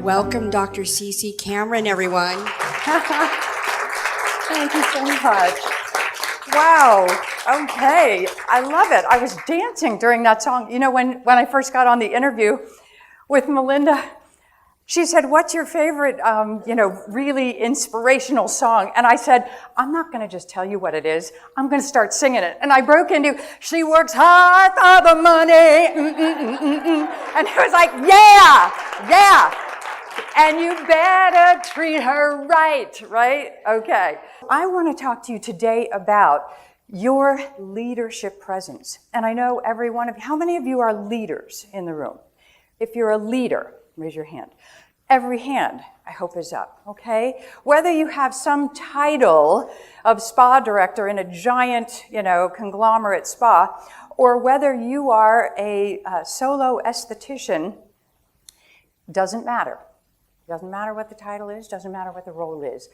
Welcome, Dr. Cece Cameron, everyone. Thank you so much. Wow, okay, I love it. I was dancing during that song. You know, when I first got on the interview with Melinda, she said, what's your favorite, really inspirational song? And I said, I'm not going to just tell you what it is. I'm going to start singing it. And I broke into, she works hard for the money. And it was like, yeah. And you better treat her right? Okay. I want to talk to you today about your leadership presence. And I know every one of you, how many of you are leaders in the room? If you're a leader, raise your hand. Every hand, I hope, is up, okay? Whether you have some title of spa director in a giant, conglomerate spa, or whether you are a solo esthetician, doesn't matter. Doesn't matter what the title is, doesn't matter what the role is.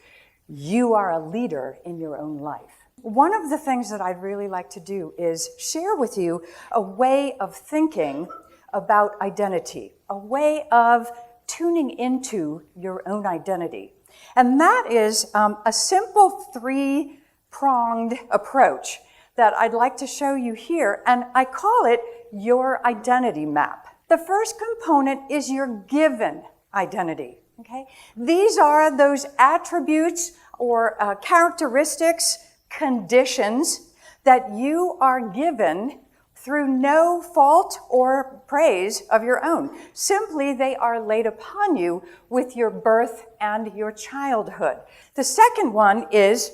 You are a leader in your own life. One of the things that I'd really like to do is share with you a way of thinking about identity, a way of tuning into your own identity. And that is a simple three-pronged approach that I'd like to show you here, and I call it your identity map. The first component is your given identity. Okay? These are those attributes or characteristics, conditions that you are given through no fault or praise of your own. Simply, they are laid upon you with your birth and your childhood. The second one is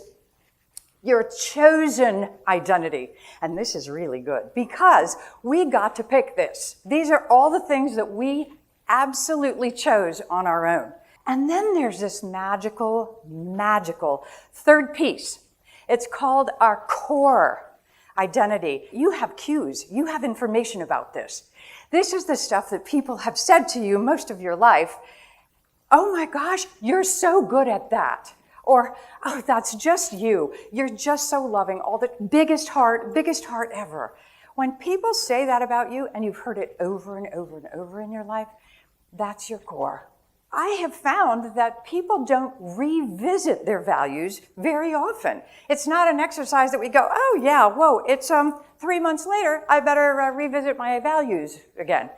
your chosen identity. And this is really good because we got to pick this. These are all the things that we absolutely chose on our own. And then there's this magical third piece. It's called our core identity. You have cues. You have information about this. This is the stuff that people have said to you most of your life. Oh my gosh, you're so good at that. Or, oh, that's just you. You're just so loving. All the biggest heart ever. When people say that about you and you've heard it over and over and over in your life, that's your core. I have found that people don't revisit their values very often. It's not an exercise that we go, oh yeah, whoa, it's 3 months later, I better revisit my values again.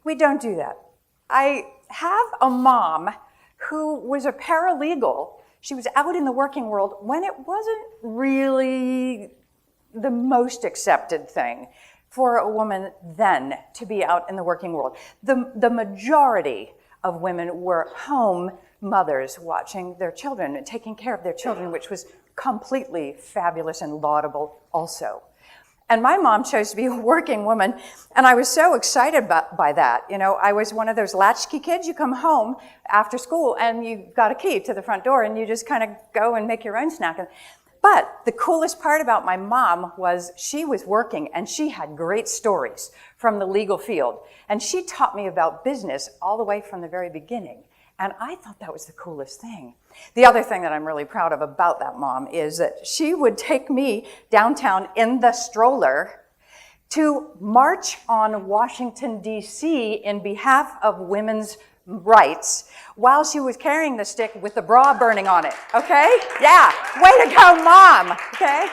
We don't do that. I have a mom who was a paralegal. She was out in the working world when it wasn't really the most accepted thing for a woman then to be out in the working world. The majority of women were home mothers watching their children and taking care of their children, which was completely fabulous and laudable also. And my mom chose to be a working woman, and I was so excited by that. You know, I was one of those latchkey kids. You come home after school and you got a key to the front door and you just kind of go and make your own snack. But the coolest part about my mom was she was working and she had great stories from the legal field. And she taught me about business all the way from the very beginning. And I thought that was the coolest thing. The other thing that I'm really proud of about that mom is that she would take me downtown in the stroller to march on Washington, D.C. in behalf of women's rights while she was carrying the stick with the bra burning on it, okay? Yeah, way to go, Mom, okay?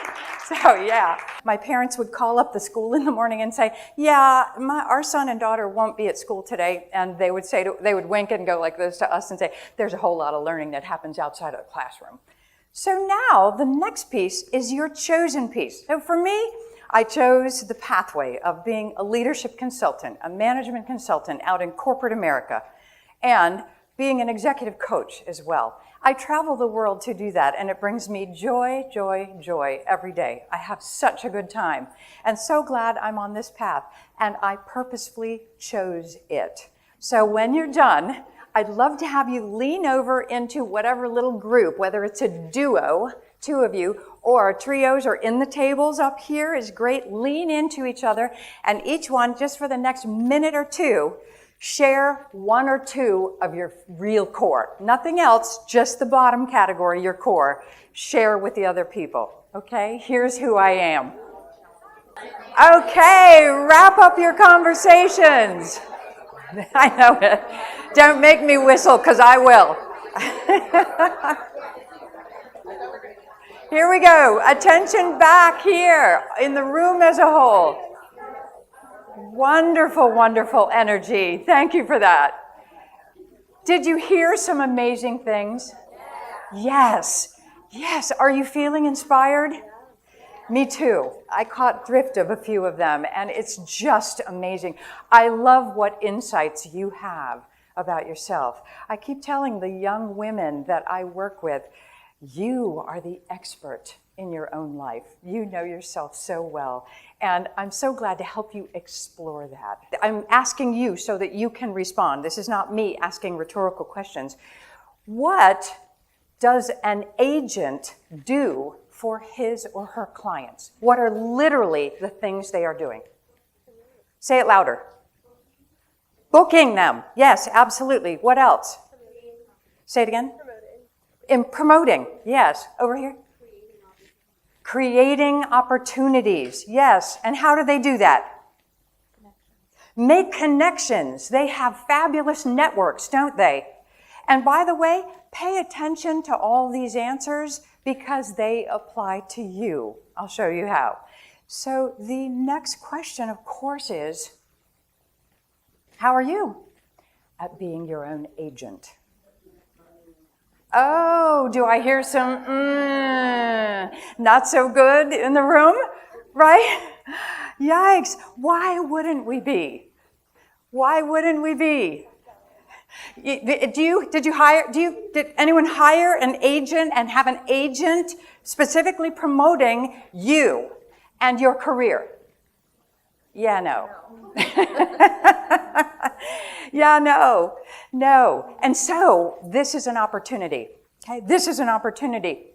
So, yeah. My parents would call up the school in the morning and say, yeah, our son and daughter won't be at school today. And they would they would wink and go like this to us and say, there's a whole lot of learning that happens outside of the classroom. So now the next piece is your chosen piece. So for me, I chose the pathway of being a leadership consultant, a management consultant out in corporate America, and being an executive coach as well. I travel the world to do that, and it brings me joy, joy, joy every day. I have such a good time, and so glad I'm on this path, and I purposefully chose it. So when you're done, I'd love to have you lean over into whatever little group, whether it's a duo, 2 of you, or trios or in the tables up here is great. Lean into each other, and each one, just for the next minute or 2, share 1 or 2 of your real core. Nothing else, just the bottom category, your core. Share with the other people, okay? Here's who I am. Okay, wrap up your conversations. I know it. Don't make me whistle, because I will. Here we go. Attention back here in the room as a whole. Wonderful, wonderful energy. Thank you for that. Did you hear some amazing things? Yes. Yes. Are you feeling inspired? Me too. I caught drift of a few of them, and it's just amazing. I love what insights you have about yourself. I keep telling the young women that I work with, you are the expert in your own life. You know yourself so well, and I'm so glad to help you explore that. I'm asking you so that you can respond. This is not me asking rhetorical questions. What does an agent do for his or her clients? What are literally the things they are doing? Say it louder. Booking them. Yes, absolutely. What else? Say it again. In promoting. Yes. Over here. Creating opportunities. Yes. And how do they do that? Make connections. They have fabulous networks, don't they? And by the way, pay attention to all these answers because they apply to you. I'll show you how. So the next question, of course, is, how are you at being your own agent? Oh, do I hear some not so good in the room, right? Yikes, why wouldn't we be? Why wouldn't we be? Did anyone hire an agent and have an agent specifically promoting you and your career? Yeah, no. Yeah, no. And so this is an opportunity. Okay, this is an opportunity.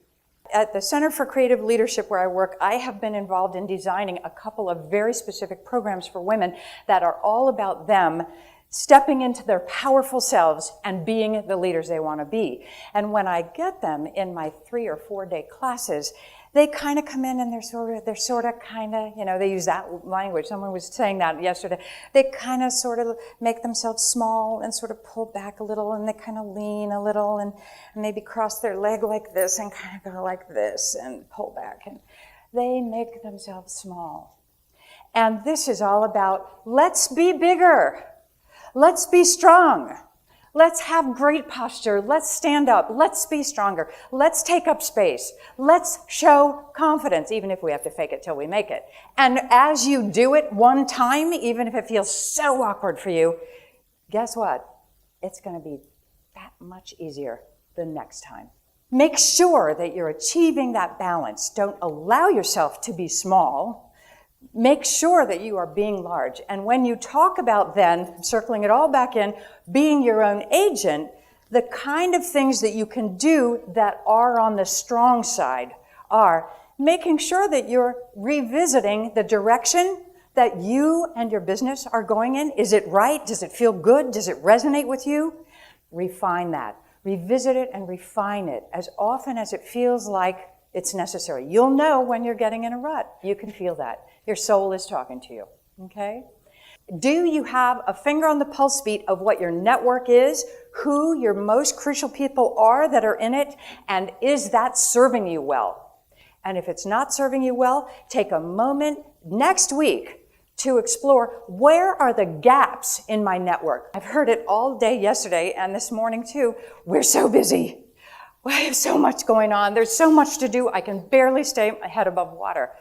At the Center for Creative Leadership where I work, I have been involved in designing a couple of very specific programs for women that are all about them stepping into their powerful selves and being the leaders they want to be. And when I get them in my 3 or 4 day classes, they kind of come in and they're sort of kind of, they use that language. Someone was saying that yesterday. They kind of sort of make themselves small and sort of pull back a little, and they kind of lean a little and maybe cross their leg like this and kind of go like this and pull back. And they make themselves small. And this is all about, let's be bigger. Let's be strong. Let's have great posture. Let's stand up. Let's be stronger. Let's take up space. Let's show confidence, even if we have to fake it till we make it. And as you do it one time, even if it feels so awkward for you, guess what? It's going to be that much easier the next time. Make sure that you're achieving that balance. Don't allow yourself to be small. Make sure that you are being large. And when you talk about then, circling it all back in, being your own agent, the kind of things that you can do that are on the strong side are making sure that you're revisiting the direction that you and your business are going in. Is it right? Does it feel good? Does it resonate with you? Refine that. Revisit it and refine it as often as it feels like it's necessary. You'll know when you're getting in a rut. You can feel that. Your soul is talking to you, okay? Do you have a finger on the pulse beat of what your network is, who your most crucial people are that are in it, and is that serving you well? And if it's not serving you well, take a moment next week to explore, where are the gaps in my network? I've heard it all day yesterday and this morning too. We're so busy. We have so much going on. There's so much to do. I can barely stay my head above water.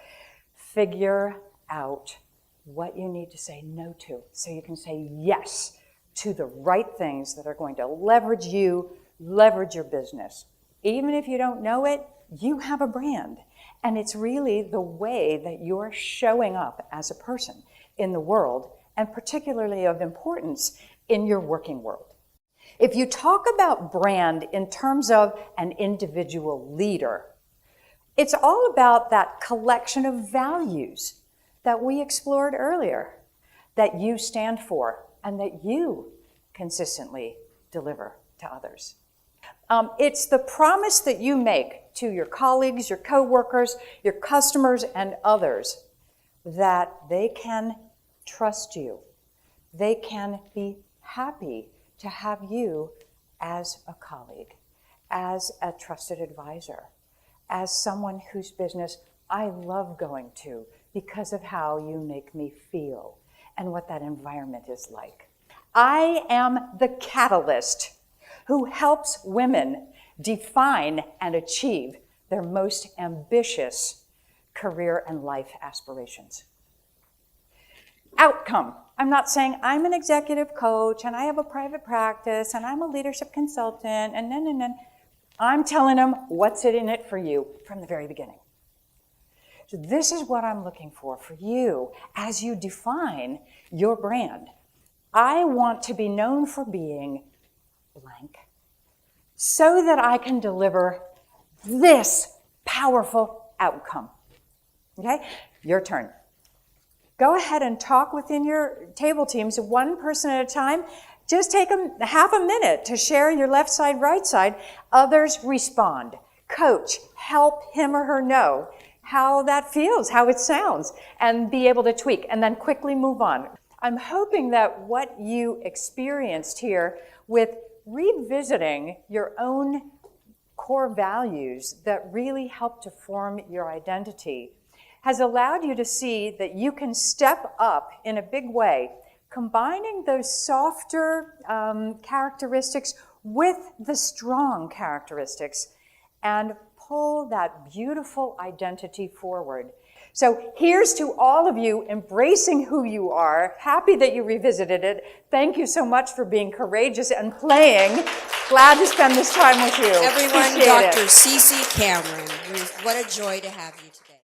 Figure out what you need to say no to so you can say yes to the right things that are going to leverage you, leverage your business. Even if you don't know it, you have a brand. And it's really the way that you're showing up as a person in the world, and particularly of importance in your working world. If you talk about brand in terms of an individual leader, it's all about that collection of values that we explored earlier, that you stand for and that you consistently deliver to others. It's the promise that you make to your colleagues, your coworkers, your customers, and others that they can trust you. They can be happy to have you as a colleague, as a trusted advisor, as someone whose business I love going to because of how you make me feel and what that environment is like. I am the catalyst who helps women define and achieve their most ambitious career and life aspirations. Outcome. I'm not saying I'm an executive coach and I have a private practice and I'm a leadership consultant and then. I'm telling them what's in it for you from the very beginning. So this is what I'm looking for you as you define your brand. I want to be known for being blank so that I can deliver this powerful outcome. Okay? Your turn. Go ahead and talk within your table teams, one person at a time. Just take half a minute to share your left side, right side. Others respond. Coach, help him or her know how that feels, how it sounds, and be able to tweak, and then quickly move on. I'm hoping that what you experienced here with revisiting your own core values that really help to form your identity has allowed you to see that you can step up in a big way, combining those softer characteristics with the strong characteristics and pull that beautiful identity forward. So here's to all of you embracing who you are. Happy that you revisited it. Thank you so much for being courageous and playing. Glad to spend this time with you. Everyone, Appreciate Dr. it. Cece Cameron. What a joy to have you today.